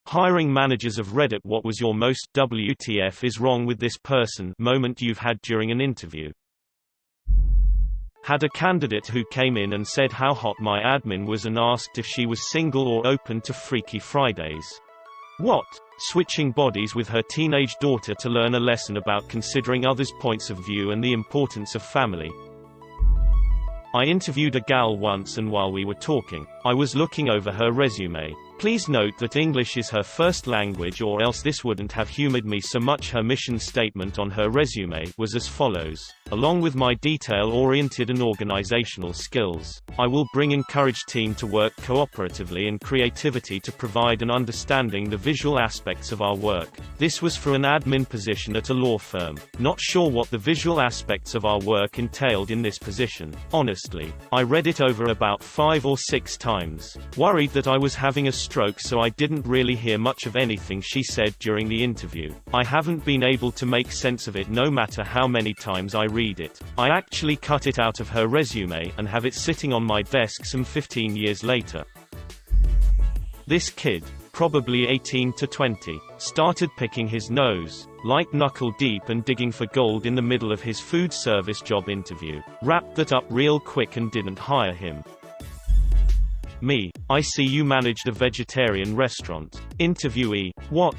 Hiring managers of Reddit. What was your most WTF is wrong with this person moment you've had during an interview? Had a candidate who came in and said how hot my admin was and asked if she was single or open to Freaky Fridays. What? Switching bodies with her teenage daughter to learn a lesson about considering others' points of view and the importance of family. I interviewed a gal once, and while we were talking, I was looking over her resume. Please note that English is her first language, or else this wouldn't have humored me so much. Her mission statement on her resume was as follows: along with my detail-oriented and organizational skills, I will bring encouraged team to work cooperatively and creativity to provide an understanding the visual aspects of our work. This was for an admin position at a law firm. Not sure what the visual aspects of our work entailed in this position. Honestly, I read it over about 5 or 6 times. Worried that I was having a stroke, so I didn't really hear much of anything she said during the interview. I haven't been able to make sense of it no matter how many times I read it. I actually cut it out of her resume and have it sitting on my desk some 15 years later. This kid, probably 18 to 20, started picking his nose, like knuckle deep, and digging for gold in the middle of his food service job interview. Wrapped that up real quick and didn't hire him. Me: I see you managed a vegetarian restaurant. Interviewee: what?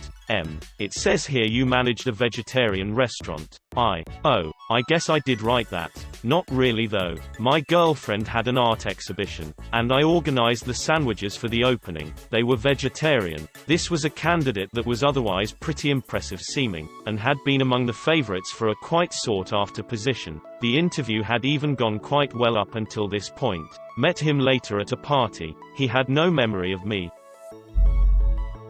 It says here you managed a vegetarian restaurant. Oh, I guess I did write that. Not really though. My girlfriend had an art exhibition, and I organized the sandwiches for the opening. They were vegetarian. This was a candidate that was otherwise pretty impressive seeming, and had been among the favorites for a quite sought after position. The interview had even gone quite well up until this point. Met him later at a party. He had no memory of me.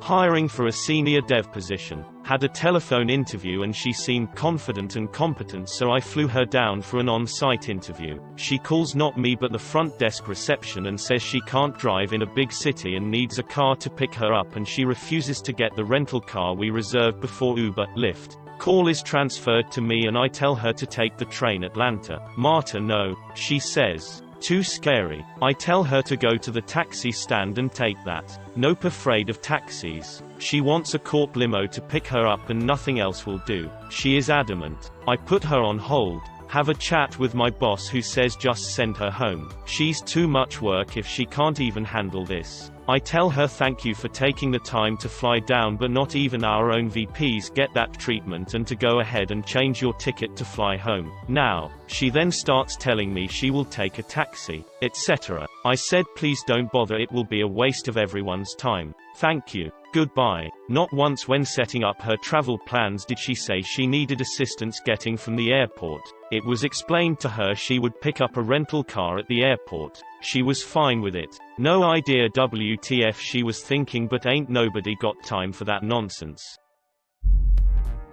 Hiring for a senior dev position. Had a telephone interview and she seemed confident and competent, so I flew her down for an on-site interview. She calls not me but the front desk reception and says she can't drive in a big city and needs a car to pick her up, and she refuses to get the rental car we reserved before Uber, Lyft. Call is transferred to me and I tell her to take the train Atlanta. Marta no, she says. Too scary. I tell her to go to the taxi stand and take that. Nope, afraid of taxis. She wants a corp limo to pick her up and nothing else will do. She is adamant. I put her on hold. Have a chat with my boss who says just send her home. She's too much work if she can't even handle this. I tell her thank you for taking the time to fly down, but not even our own VPs get that treatment, and to go ahead and change your ticket to fly home. Now, she then starts telling me she will take a taxi, etc. I said please don't bother, it will be a waste of everyone's time. Thank you. Goodbye. Not once when setting up her travel plans did she say she needed assistance getting from the airport. It was explained to her she would pick up a rental car at the airport. She was fine with it. No idea WTF she was thinking, but ain't nobody got time for that nonsense.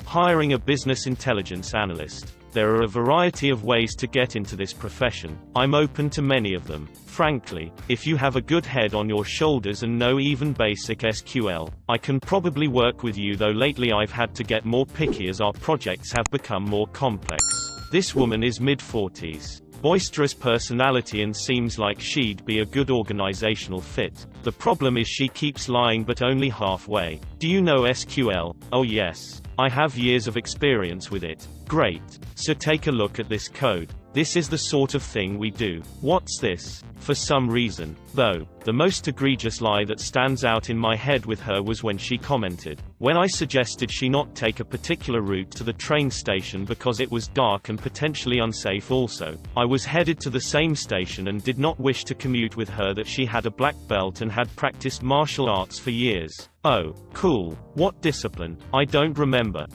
Hiring a business intelligence analyst. There are a variety of ways to get into this profession. I'm open to many of them. Frankly, if you have a good head on your shoulders and know even basic SQL, I can probably work with you, though lately I've had to get more picky as our projects have become more complex. This woman is mid-40s. Boisterous personality and seems like she'd be a good organizational fit. The problem is she keeps lying, but only halfway. Do you know SQL? Oh yes. I have years of experience with it. Great. So take a look at this code. This is the sort of thing we do. What's this? For some reason, though, the most egregious lie that stands out in my head with her was when she commented, when I suggested she not take a particular route to the train station because it was dark and potentially unsafe also. I was headed to the same station and did not wish to commute with her, that she had a black belt and had practiced martial arts for years. Oh, cool. What discipline? I don't remember.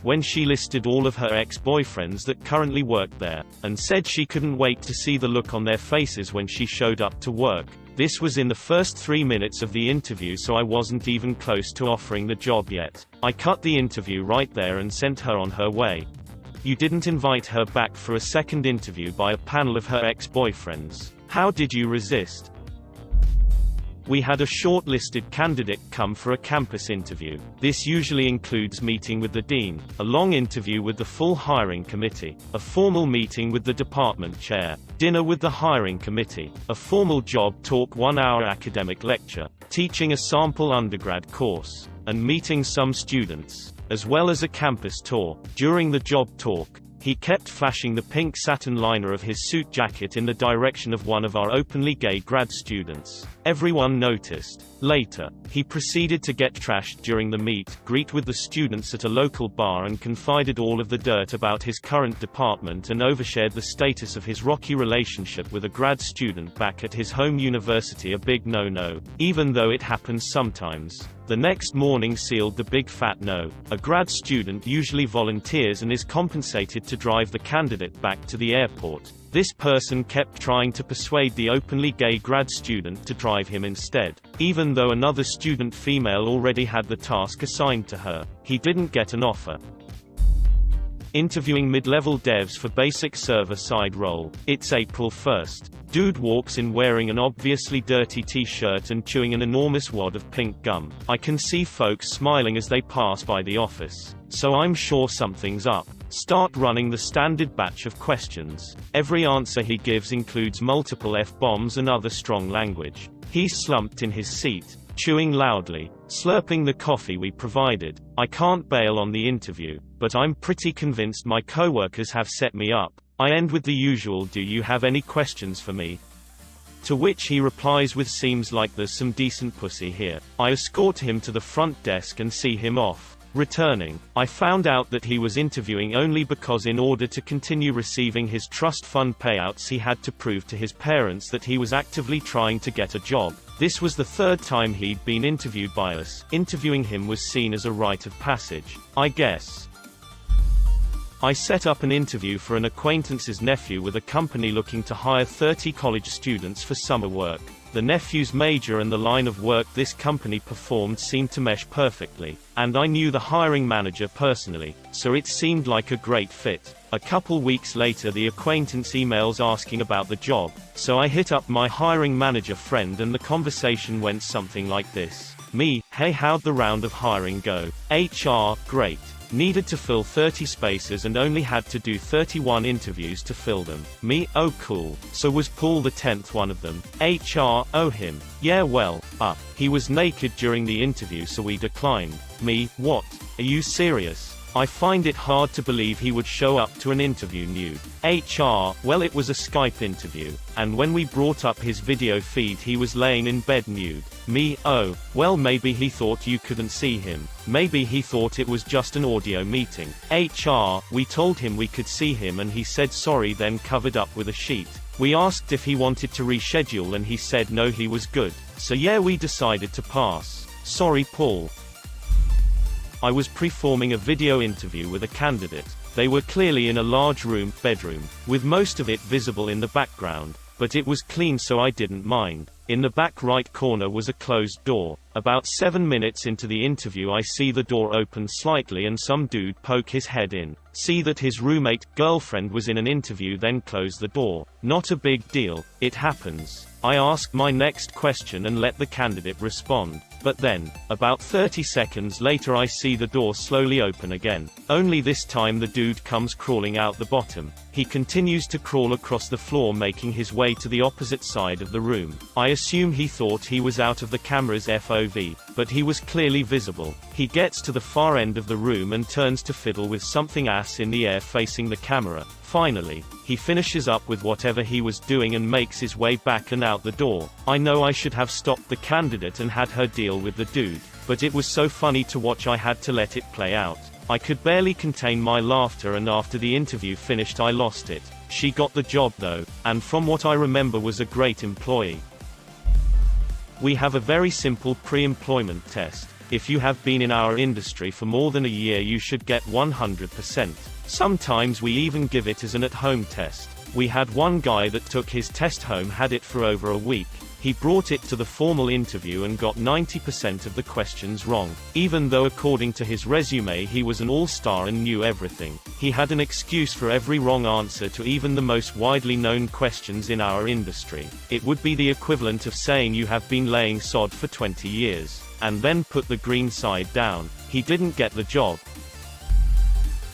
When she listed all of her ex-boyfriends that currently worked there, and said she couldn't wait to see the look on their faces when she showed up to work. This was in the first 3 minutes of the interview, so I wasn't even close to offering the job yet. I cut the interview right there and sent her on her way. You didn't invite her back for a second interview by a panel of her ex-boyfriends. How did you resist? We had a shortlisted candidate come for a campus interview. This usually includes meeting with the dean, a long interview with the full hiring committee, a formal meeting with the department chair, dinner with the hiring committee, a formal job talk, 1-hour academic lecture, teaching a sample undergrad course, and meeting some students, as well as a campus tour. During the job talk, he kept flashing the pink satin liner of his suit jacket in the direction of one of our openly gay grad students. Everyone noticed. Later, he proceeded to get trashed during the meet greet with the students at a local bar and confided all of the dirt about his current department and overshared the status of his rocky relationship with a grad student back at his home university. A big no-no, even though it happens sometimes. The next morning sealed the big fat no. A grad student usually volunteers and is compensated to drive the candidate back to the airport. This person kept trying to persuade the openly gay grad student to drive him instead, even though another student female already had the task assigned to her. He didn't get an offer. Interviewing mid-level devs for basic server-side role. It's April 1st. Dude walks in wearing an obviously dirty t-shirt and chewing an enormous wad of pink gum. I can see folks smiling as they pass by the office, so I'm sure something's up. Start running the standard batch of questions. Every answer he gives includes multiple F-bombs and other strong language. He's slumped in his seat, chewing loudly, slurping the coffee we provided. I can't bail on the interview, but I'm pretty convinced my coworkers have set me up. I end with the usual, "Do you have any questions for me?" To which he replies with, "Seems like there's some decent pussy here." I escort him to the front desk and see him off. Returning, I found out that he was interviewing only because in order to continue receiving his trust fund payouts he had to prove to his parents that he was actively trying to get a job. This was the third time he'd been interviewed by us. Interviewing him was seen as a rite of passage, I guess. I set up an interview for an acquaintance's nephew with a company looking to hire 30 college students for summer work. The nephew's major and the line of work this company performed seemed to mesh perfectly, and I knew the hiring manager personally, so it seemed like a great fit. A couple weeks later the acquaintance emails asking about the job, so I hit up my hiring manager friend and the conversation went something like this. Me, "Hey, how'd the round of hiring go?" HR, "Great. Needed to fill 30 spaces and only had to do 31 interviews to fill them." Me, "Oh cool. So was Paul the 10th one of them?" HR, "Oh him. Yeah well, he was naked during the interview so we declined." Me, "What? Are you serious? I find it hard to believe he would show up to an interview nude." HR, "Well it was a Skype interview, and when we brought up his video feed he was laying in bed nude." Me, "Oh, well maybe he thought you couldn't see him. Maybe he thought it was just an audio meeting." HR, "We told him we could see him and he said sorry then covered up with a sheet. We asked if he wanted to reschedule and he said no he was good. So yeah we decided to pass. Sorry Paul." I was performing a video interview with a candidate. They were clearly in a large bedroom, with most of it visible in the background, but it was clean so I didn't mind. In the back right corner was a closed door. About 7 minutes into the interview I see the door open slightly and some dude poke his head in. See that his girlfriend was in an interview, then close the door. Not a big deal, it happens. I ask my next question and let the candidate respond. But then, about 30 seconds later I see the door slowly open again. Only this time the dude comes crawling out the bottom. He continues to crawl across the floor making his way to the opposite side of the room. I assume he thought he was out of the camera's FOV, but he was clearly visible. He gets to the far end of the room and turns to fiddle with something ass in the air facing the camera. Finally, he finishes up with whatever he was doing and makes his way back and out the door. I know I should have stopped the candidate and had her deal with the dude, but it was so funny to watch I had to let it play out. I could barely contain my laughter and after the interview finished I lost it. She got the job though, and from what I remember was a great employee. We have a very simple pre-employment test. If you have been in our industry for more than a year you should get 100%. Sometimes we even give it as an at-home test. We had one guy that took his test home, had it for over a week. He brought it to the formal interview and got 90% of the questions wrong. Even though according to his resume he was an all-star and knew everything, he had an excuse for every wrong answer to even the most widely known questions in our industry. It would be the equivalent of saying you have been laying sod for 20 years, and then put the green side down. He didn't get the job.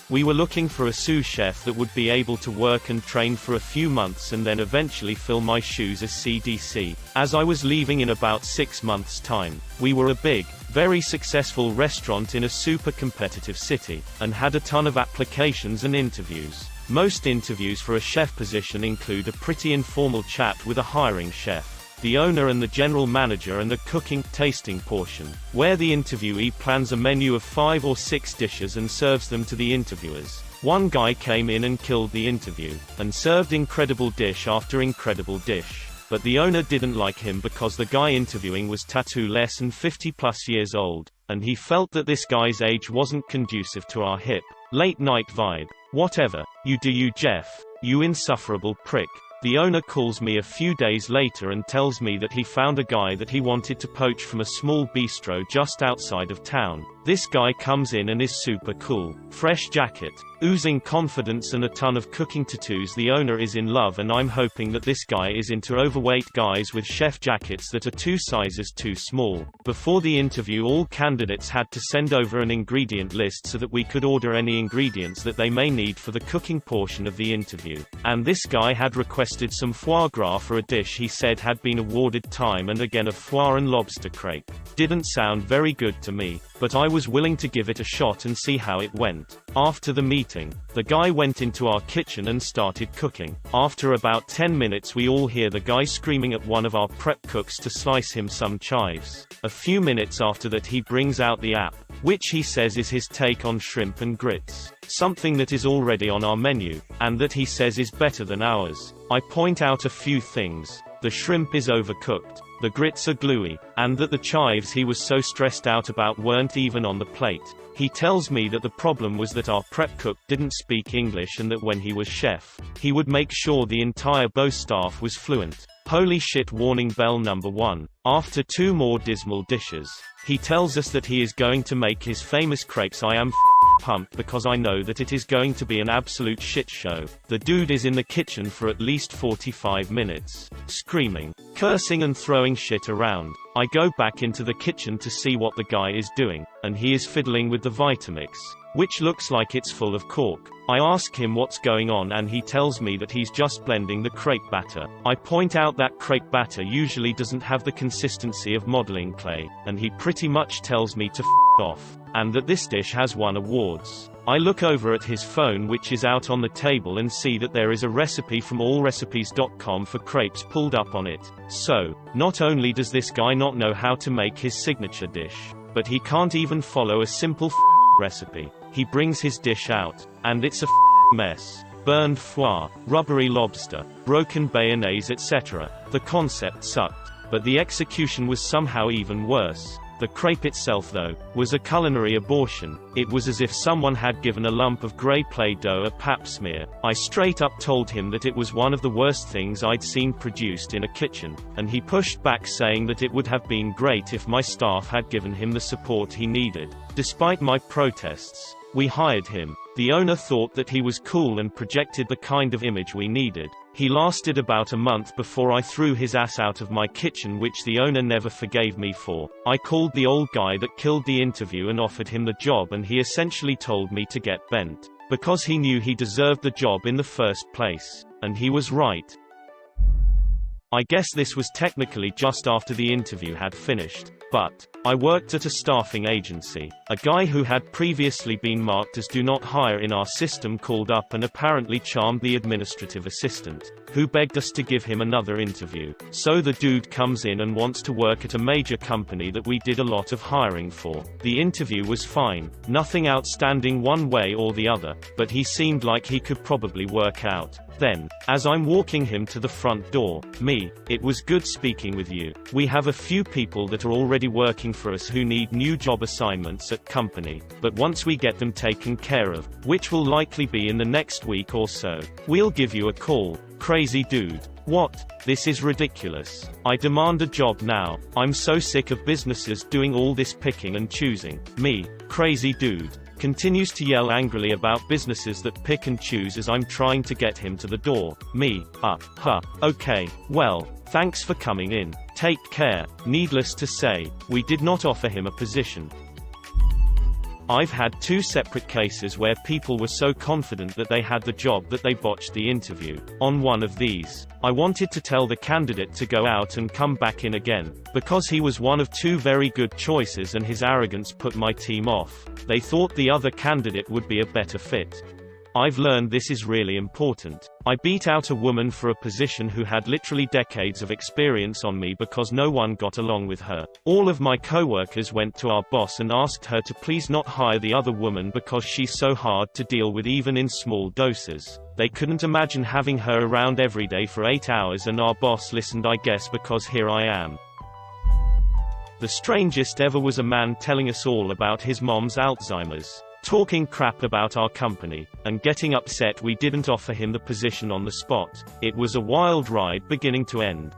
We were looking for a sous chef that would be able to work and train for a few months and then eventually fill my shoes as CDC. As I was leaving in about 6 months' time, we were a big, very successful restaurant in a super competitive city, and had a ton of applications and interviews. Most interviews for a chef position include a pretty informal chat with a hiring chef, the owner and the general manager, and a cooking, tasting portion, where the interviewee plans a menu of 5 or 6 dishes and serves them to the interviewers. One guy came in and killed the interview, and served incredible dish after incredible dish. But the owner didn't like him because the guy interviewing was tattoo-less and 50+ years old, and he felt that this guy's age wasn't conducive to our hip, late-night vibe. Whatever, you do you, Jeff, you insufferable prick. The owner calls me a few days later and tells me that he found a guy that he wanted to poach from a small bistro just outside of town. This guy comes in and is super cool. Fresh jacket, oozing confidence and a ton of cooking tattoos. The owner is in love, and I'm hoping that this guy is into overweight guys with chef jackets that are 2 sizes too small. Before the interview, all candidates had to send over an ingredient list so that we could order any ingredients that they may need for the cooking portion of the interview. And this guy had requested some foie gras for a dish he said had been awarded time and again of foie and lobster crepe. Didn't sound very good to me, but I was willing to give it a shot and see how it went. After the meeting, the guy went into our kitchen and started cooking. After about 10 minutes we all hear the guy screaming at one of our prep cooks to slice him some chives. A few minutes after that he brings out the app, which he says is his take on shrimp and grits, something that is already on our menu, and that he says is better than ours. I point out a few things. The shrimp is overcooked, the grits are gluey, and that the chives he was so stressed out about weren't even on the plate. He tells me that the problem was that our prep cook didn't speak English and that when he was chef, he would make sure the entire BO staff was fluent. Holy shit, warning bell number 1. After 2 more dismal dishes, he tells us that he is going to make his famous crepes. I am pumped because I know that it is going to be an absolute shit show. The dude is in the kitchen for at least 45 minutes, screaming, cursing and throwing shit around. I go back into the kitchen to see what the guy is doing, and he is fiddling with the Vitamix, which looks like it's full of cork. I ask him what's going on and he tells me that he's just blending the crepe batter. I point out that crepe batter usually doesn't have the consistency of modeling clay, and he pretty much tells me to f off, and that this dish has won awards. I look over at his phone, which is out on the table, and see that there is a recipe from allrecipes.com for crepes pulled up on it. So, not only does this guy not know how to make his signature dish, but he can't even follow a simple recipe. He brings his dish out, and it's a mess. Burned foie, rubbery lobster, broken bayonnaise, etc. The concept sucked, but the execution was somehow even worse. The crepe itself, though, was a culinary abortion. It was as if someone had given a lump of grey Play-Doh a pap smear. I straight up told him that it was one of the worst things I'd seen produced in a kitchen, and he pushed back saying that it would have been great if my staff had given him the support he needed. Despite my protests, we hired him. The owner thought that he was cool and projected the kind of image we needed. He lasted about a month before I threw his ass out of my kitchen, which the owner never forgave me for. I called the old guy that killed the interview and offered him the job, and he essentially told me to get bent, because he knew he deserved the job in the first place. And he was right. I guess this was technically just after the interview had finished, but I worked at a staffing agency. A guy who had previously been marked as do not hire in our system called up and apparently charmed the administrative assistant, who begged us to give him another interview. So the dude comes in and wants to work at a major company that we did a lot of hiring for. The interview was fine, nothing outstanding one way or the other, but he seemed like he could probably work out. Then, as I'm walking him to the front door, it was good speaking with you. We have a few people that are already working for us who need new job assignments at company, but once we get them taken care of, which will likely be in the next week or so, we'll give you a call. Crazy dude. What? This is ridiculous. I demand a job now. I'm so sick of businesses doing all this picking and choosing. Me, crazy dude, continues to yell angrily about businesses that pick and choose as I'm trying to get him to the door. Me, okay, well, thanks for coming in. Take care. Needless to say, we did not offer him a position. I've had 2 separate cases where people were so confident that they had the job that they botched the interview. On one of these, I wanted to tell the candidate to go out and come back in again, because he was one of 2 very good choices and his arrogance put my team off. They thought the other candidate would be a better fit. I've learned this is really important. I beat out a woman for a position who had literally decades of experience on me because no one got along with her. All of my coworkers went to our boss and asked her to please not hire the other woman because she's so hard to deal with even in small doses. They couldn't imagine having her around every day for 8 hours, and our boss listened, I guess, because here I am. The strangest ever was a man telling us all about his mom's Alzheimer's, talking crap about our company, and getting upset we didn't offer him the position on the spot. It was a wild ride beginning to end.